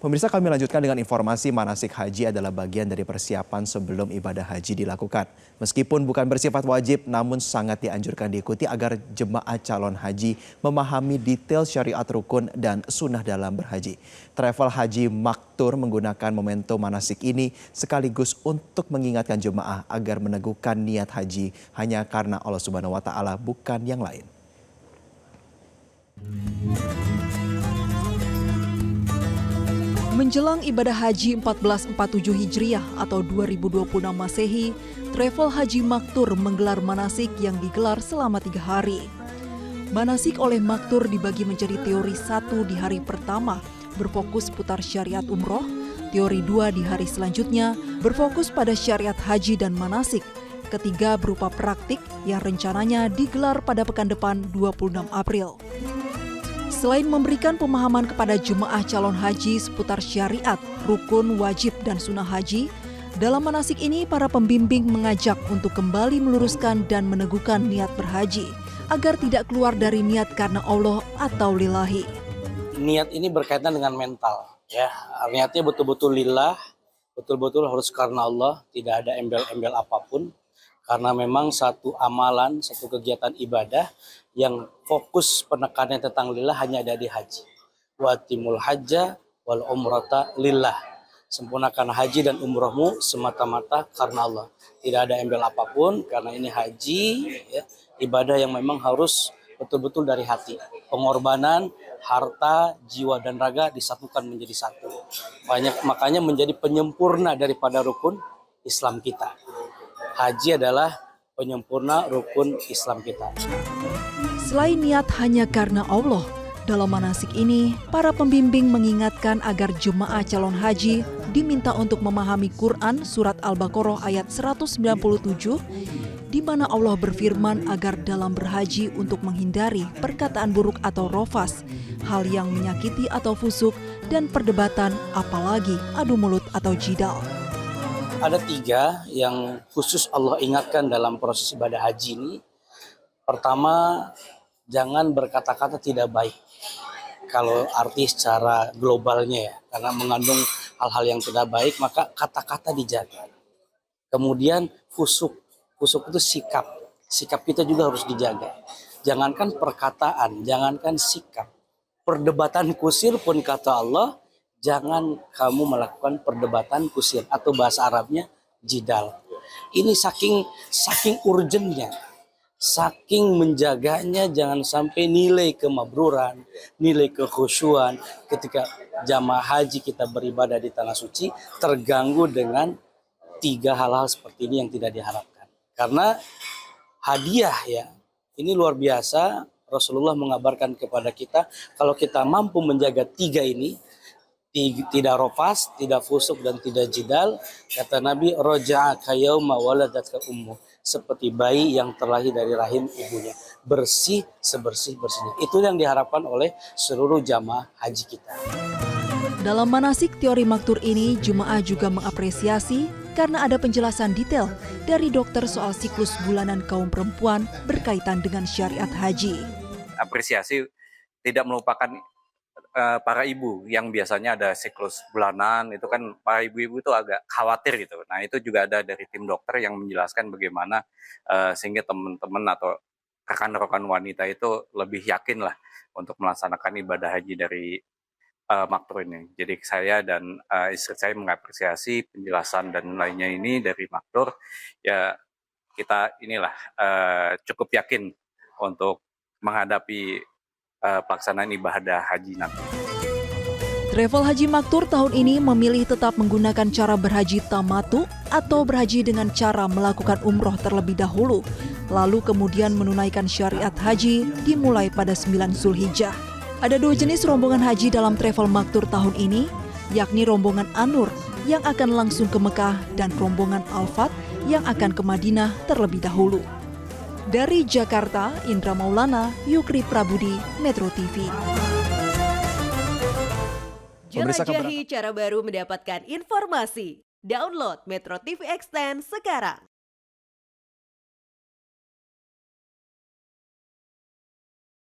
Pemirsa, kami lanjutkan dengan informasi manasik haji adalah bagian dari persiapan sebelum ibadah haji dilakukan. Meskipun bukan bersifat wajib, namun sangat dianjurkan diikuti agar jemaah calon haji memahami detail syariat rukun dan sunnah dalam berhaji. Travel Haji Maktur menggunakan momentum manasik ini sekaligus untuk mengingatkan jemaah agar meneguhkan niat haji hanya karena Allah Subhanahu wa Ta'ala, bukan yang lain. Menjelang ibadah haji 1447 Hijriah atau 2026 Masehi, Travel Haji Maktur menggelar manasik yang digelar selama 3 hari. Manasik oleh Maktur dibagi menjadi teori 1 di hari pertama, berfokus putar syariat umroh, teori 2 di hari selanjutnya, berfokus pada syariat haji dan manasik, ketiga berupa praktik yang rencananya digelar pada pekan depan 26 April. Selain memberikan pemahaman kepada jemaah calon haji seputar syariat, rukun, wajib, dan sunnah haji, dalam manasik ini para pembimbing mengajak untuk kembali meluruskan dan meneguhkan niat berhaji, agar tidak keluar dari niat karena Allah atau lillahi. Niat ini berkaitan dengan mental, ya. Niatnya betul-betul lillah, betul-betul harus karena Allah, tidak ada embel-embel apapun. Karena memang satu amalan, satu kegiatan ibadah yang fokus penekanannya tentang lillah hanya ada di haji. Wa timul hajja wal umrata lillah. Sempurnakan haji dan umrohmu semata-mata karena Allah. Tidak ada embel apapun karena ini haji, ya, ibadah yang memang harus betul-betul dari hati. Pengorbanan, harta, jiwa, dan raga disatukan menjadi satu. Makanya menjadi penyempurna daripada rukun Islam kita. Haji adalah penyempurna rukun Islam kita. Selain niat hanya karena Allah, dalam manasik ini, para pembimbing mengingatkan agar jemaah calon haji diminta untuk memahami Quran surat Al-Baqarah ayat 197, di mana Allah berfirman agar dalam berhaji untuk menghindari perkataan buruk atau rofas, hal yang menyakiti atau fusuk, dan perdebatan, apalagi adu mulut atau jidal. Ada 3 yang khusus Allah ingatkan dalam proses ibadah haji ini. Pertama, jangan berkata-kata tidak baik. Kalau arti secara globalnya ya, karena mengandung hal-hal yang tidak baik, maka kata-kata dijaga. Kemudian fusuk itu sikap. Sikap kita juga harus dijaga. Jangankan perkataan, jangankan sikap. Perdebatan kusir pun kata Allah, jangan kamu melakukan perdebatan kusir atau bahasa Arabnya jidal. Ini saking urgennya, saking menjaganya jangan sampai nilai kemabruran, nilai kekhusyuan ketika jamaah haji kita beribadah di tanah suci terganggu dengan 3 hal-hal seperti ini yang tidak diharapkan. Karena hadiah ya, ini luar biasa. Rasulullah mengabarkan kepada kita kalau kita mampu menjaga 3 ini, tidak rofas, tidak fusuk, dan tidak jidal, kata Nabi, roja'aka yauma waladatka ummu, seperti bayi yang terlahir dari rahim ibunya, bersih sebersih-bersihnya. Itu yang diharapkan oleh seluruh jamaah haji kita. Dalam manasik teori Maktur ini, jemaah juga mengapresiasi karena ada penjelasan detail dari dokter soal siklus bulanan kaum perempuan berkaitan dengan syariat haji. Apresiasi tidak melupakan para ibu yang biasanya ada siklus bulanan, itu kan para ibu-ibu itu agak khawatir gitu. Nah itu juga ada dari tim dokter yang menjelaskan bagaimana sehingga teman-teman atau rekan-rekan wanita itu lebih yakin lah untuk melaksanakan ibadah haji dari Maktur ini. Jadi saya dan istri saya mengapresiasi penjelasan dan lainnya ini dari Maktur. Ya kita inilah cukup yakin untuk menghadapi pelaksanaan ibadah haji nanti. Travel Haji Maktur tahun ini memilih tetap menggunakan cara berhaji tamatu atau berhaji dengan cara melakukan umroh terlebih dahulu, lalu kemudian menunaikan syariat haji dimulai pada 9 Zulhijjah. Ada 2 jenis rombongan haji dalam Travel Maktur tahun ini, yakni rombongan An-Nur yang akan langsung ke Mekah dan rombongan Al-Fat yang akan ke Madinah terlebih dahulu. Dari Jakarta, Indra Maulana, Yukri Prabudi, Metro TV. Jelajahi cara baru mendapatkan informasi. Download Metro TV Extend sekarang.